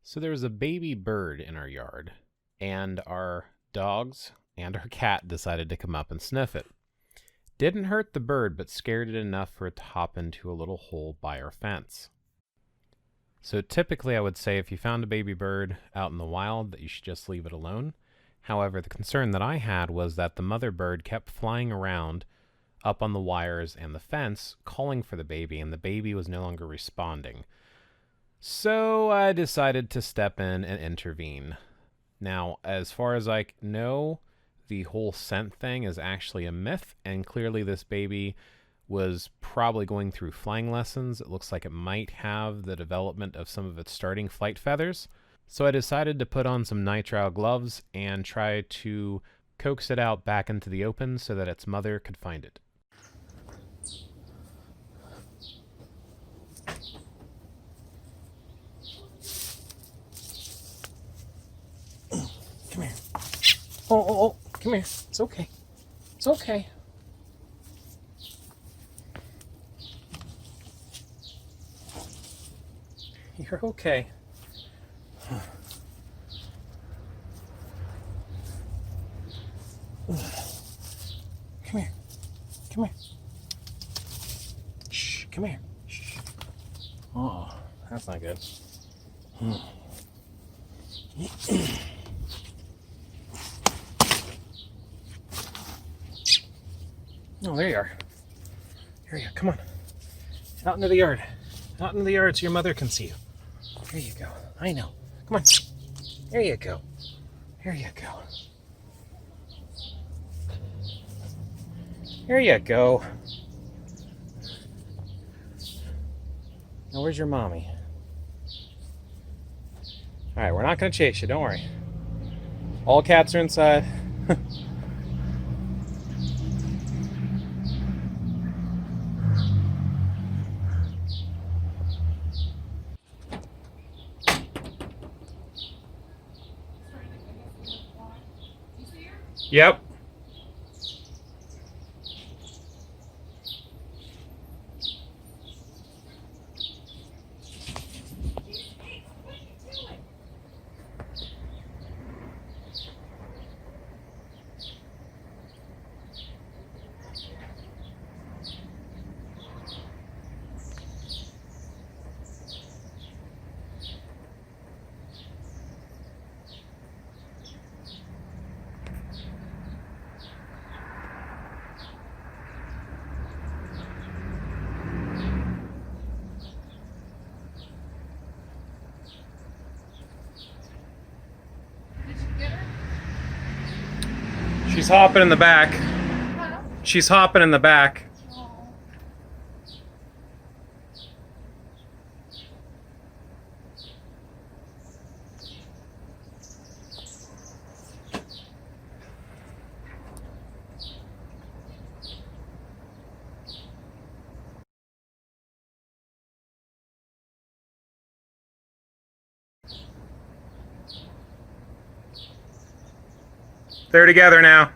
So there was a baby bird in our yard, and our dogs and our cat decided to come up and sniff it. Didn't hurt the bird, but scared it enough for it to hop into a little hole by our fence. So typically I would say if you found a baby bird out in the wild that you should just leave it alone. However, the concern that I had was that the mother bird kept flying around up on the wires and the fence, calling for the baby, and the baby was no longer responding. So I decided to step in and intervene. Now, as far as I know, the whole scent thing is actually a myth, and clearly this baby was probably going through flying lessons. It looks like it might have the development of some of its starting flight feathers. So I decided to put on some nitrile gloves and try to coax it out back into the open so that its mother could find it. Come here. Oh, come here. It's okay. It's okay. You're okay. Come here. Come here. Shh. Come here. Shh. Oh, that's not good. Oh, there you are. Here you are. Come on. Out into the yard. Out into the yard so your mother can see you. There you go. I know. Come on. There you go. There you go. There you go. Now, where's your mommy? All right, we're not going to chase you. Don't worry. All cats are inside. Yep. She's hopping in the back. Huh? She's hopping in the back. Oh. They're together now.